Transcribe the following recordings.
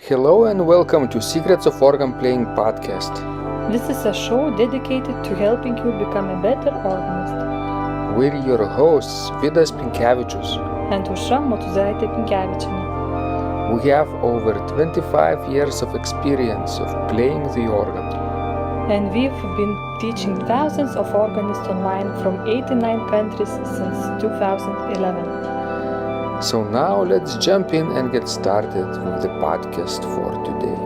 Hello and welcome to Secrets of Organ Playing podcast. This is a show dedicated to helping you become a better organist. We're your hosts, Vidas Pinkevičius. And Aušra Motuzaitė Pinkevičienė. We have over 25 years of experience of playing the organ. And we've been teaching thousands of organists online from 89 countries since 2011. So now let's jump in and get started with the podcast for today.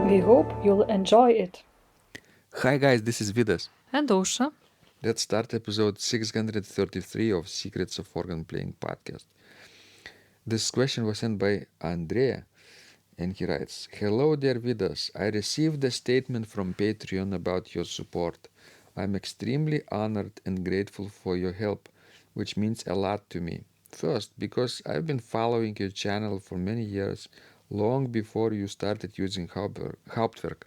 We hope you'll enjoy it. Hi guys, this is Vidas. And Aušra. Let's start episode 633 of Secrets of Organ Playing podcast. This question was sent by André, and he writes, "Hello dear Vidas, I received a statement from Patreon about your support. I'm extremely honored and grateful for your help, which means a lot to me. First, because I've been following your channel for many years, long before you started using Hauptwerk.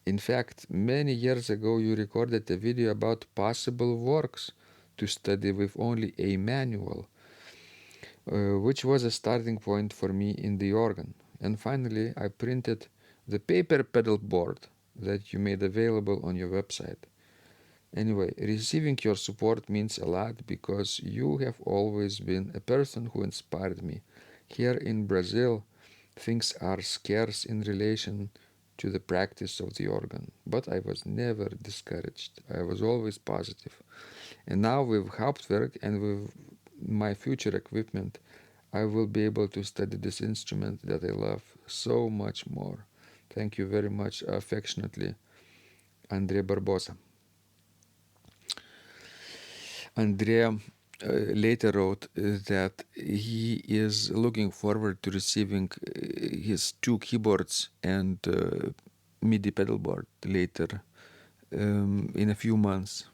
In fact, many years ago you recorded a video about possible works to study with only a manual, which was a starting point for me in the organ. And finally, I printed the paper pedal board that you made available on your website. Anyway, receiving your support means a lot because you have always been a person who inspired me. Here in Brazil, things are scarce in relation to the practice of the organ, but I was never discouraged. I was always positive. And now with Hauptwerk and with my future equipment, I will be able to study this instrument that I love so much more. Thank you very much, affectionately, André Barbosa." Andrea later wrote that he is looking forward to receiving his two keyboards and MIDI pedal board later in a few months.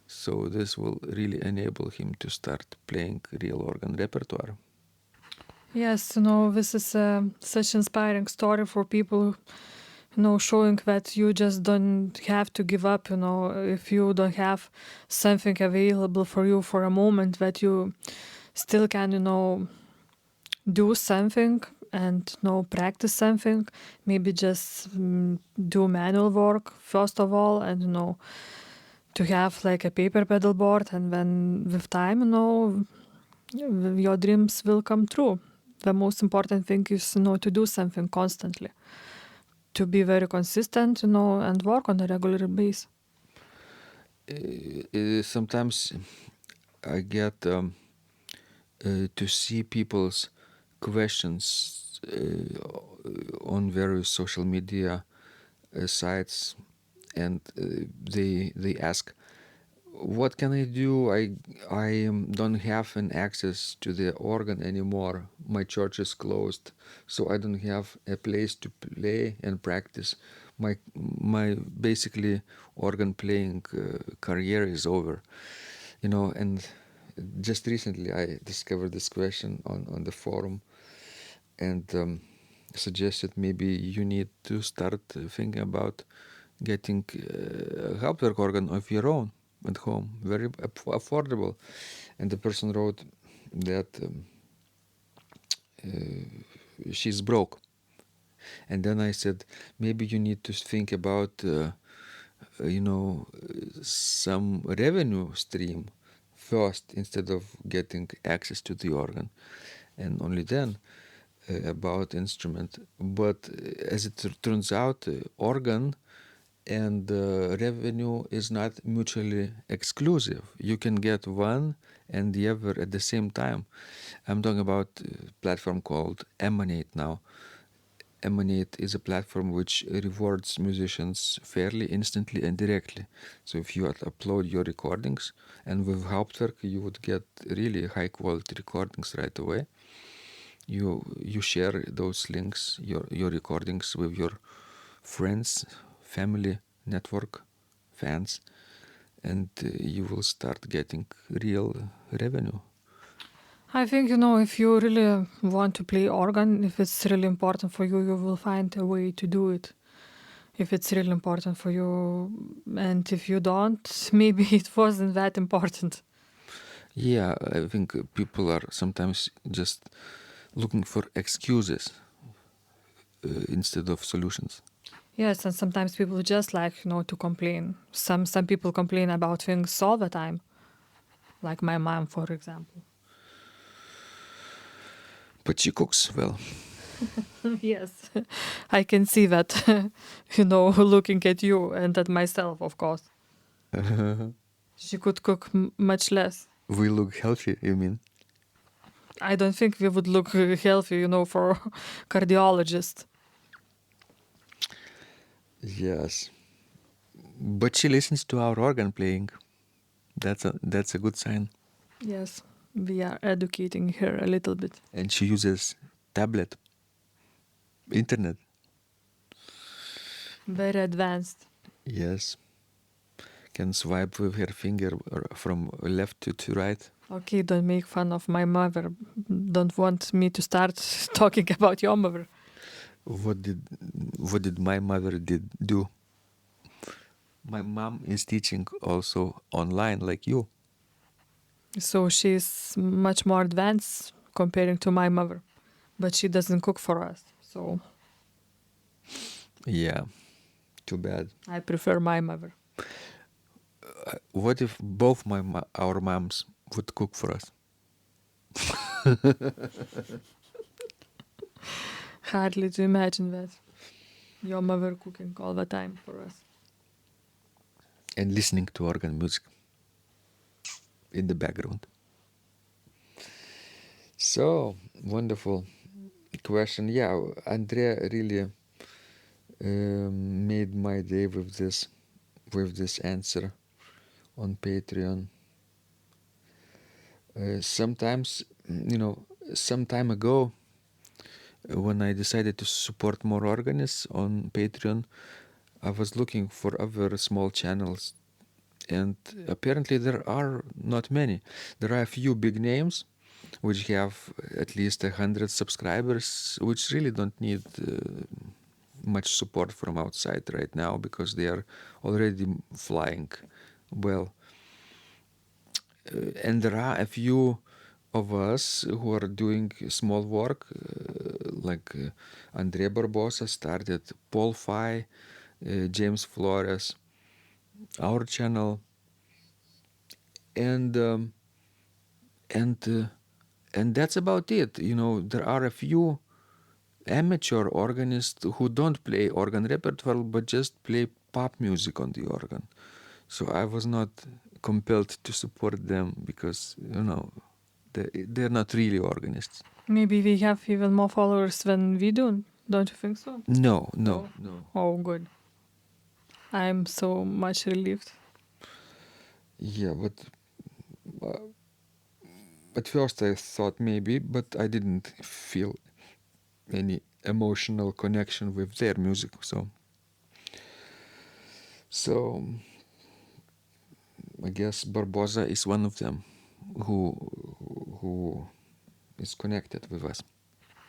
So this will really enable him to start playing real organ repertoire. Yes, this is such an inspiring story for people, showing that you just don't have to give up, if you don't have something available for you for a moment, that you still can, do something and, practice something, maybe just do manual work first of all, and, to have like a paper pedal board, and then with time, your dreams will come true. The most important thing is, to do something constantly, to be very consistent, and work on a regular basis. Sometimes I get to see people's questions on various social media sites, and they ask, what can I do? I don't have an access to the organ anymore. My church is closed, so I don't have a place to play and practice. My basically organ playing career is over, and just recently I discovered this question on the forum, and suggested maybe you need to start thinking about getting a Hauptwerk organ of your own at home, very affordable. And the person wrote that she's broke. And then I said, maybe you need to think about some revenue stream first, instead of getting access to the organ, and only then about instrument. But as it turns out, organ and revenue is not mutually exclusive. You can get one and the other at the same time. I'm talking about a platform called Emanate now. Emanate is a platform which rewards musicians fairly, instantly, and directly. So if you upload your recordings, and with Hauptwerk you would get really high quality recordings right away. You share those links, your recordings, with your friends, family, network, fans, and you will start getting real revenue. I think, if you really want to play organ, if it's really important for you, you will find a way to do it. If it's really important for you, and if you don't, maybe it wasn't that important. Yeah, I think people are sometimes just looking for excuses instead of solutions. Yes, and sometimes people just like, to complain. Some people complain about things all the time, like my mom, for example. But she cooks well. Yes, I can see that, looking at you and at myself, of course. She could cook much less. We look healthy, you mean? I don't think we would look healthy, for cardiologist. Yes. But she listens to our organ playing. That's a good sign. Yes, we are educating her a little bit. And she uses tablet, internet. Very advanced. Yes. Can swipe with her finger from left to right. Okay, don't make fun of my mother. Don't want me to start talking about your mother. What did my mother do? My mom is teaching also online like you. So she's much more advanced comparing to my mother. But she doesn't cook for us. So Yeah. Too bad. I prefer my mother. What if both our moms would cook for us? Hardly to imagine that. Your mother cooking all the time for us. And listening to organ music in the background. So, wonderful question. Yeah, Andrea really made my day with this answer on Patreon. Sometimes, some time ago, when I decided to support more organists on Patreon, I was looking for other small channels, and apparently there are not many. There are a few big names which have at least 100 subscribers, which really don't need much support from outside right now because they are already flying well. And there are a few of us who are doing small work, like André Barbosa started, Paul Fay, James Flores, our channel, and and uh, and that's about it. There are a few amateur organists who don't play organ repertoire but just play pop music on the organ. So I was not compelled to support them because they're not really organists. Maybe we have even more followers than we do. Don't you think so? No. Oh, good. I'm so much relieved. Yeah, but at first I thought maybe, but I didn't feel any emotional connection with their music. So I guess Barbosa is one of them who is connected with us.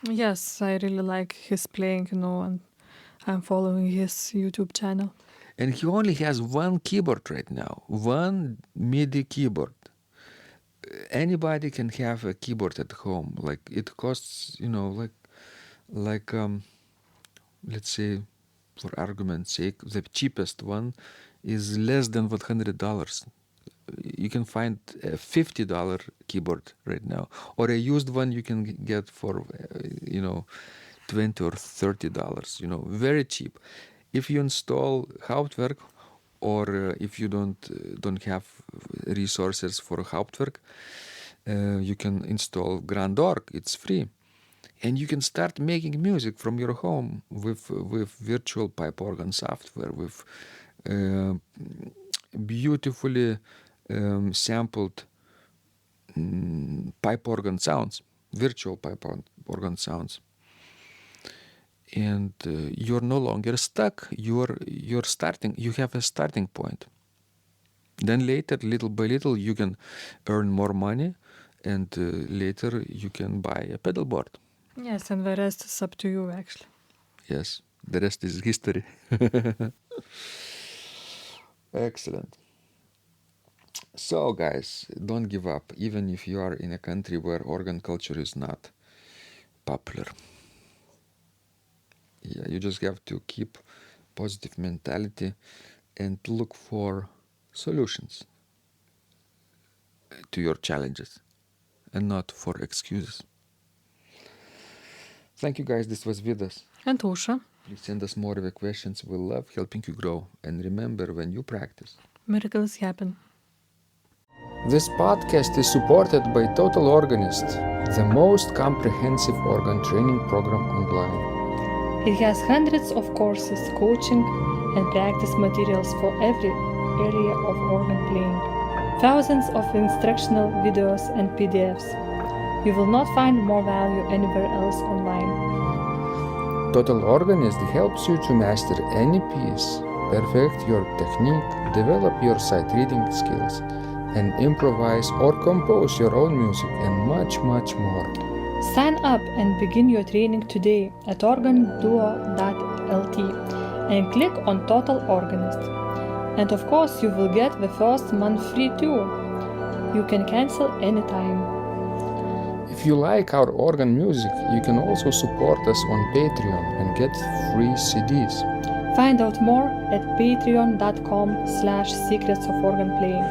Yes, I really like his playing, and I'm following his YouTube channel. And he only has one keyboard right now, one MIDI keyboard. Anybody can have a keyboard at home. Like it costs, like let's say, for argument's sake, the cheapest one is less than $100. You can find a $50 keyboard right now, or a used one you can get for $20 or $30. Very cheap. If you install Hauptwerk, or if you don't have resources for Hauptwerk, you can install Grand Org. It's free, and you can start making music from your home with virtual pipe organ software, with uh, beautifully sampled pipe organ sounds, virtual pipe organ sounds. And you're no longer stuck. You're starting. You have a starting point. Then later, little by little, you can earn more money, and later you can buy a pedal board. Yes, and the rest is up to you, actually. Yes, the rest is history. Excellent. So, guys, don't give up, even if you are in a country where organ culture is not popular. Yeah, you just have to keep positive mentality and look for solutions to your challenges and not for excuses. Thank you guys, this was Vidas. And Usha. Please send us more of your questions. We love helping you grow. And remember, when you practice, Miracles happen. This podcast is supported by Total Organist, the most comprehensive organ training program online. It has hundreds of courses, coaching, and practice materials for every area of organ playing. Thousands of instructional videos and PDFs. You will not find more value anywhere else online. Total Organist helps you to master any piece, perfect your technique, develop your sight reading skills, and improvise or compose your own music, and much, much more. Sign up and begin your training today at organduo.lt and click on Total Organist. And of course, you will get the first month free too. You can cancel anytime. If you like our organ music, you can also support us on Patreon and get free CDs. Find out more at patreon.com/secrets of organ playing.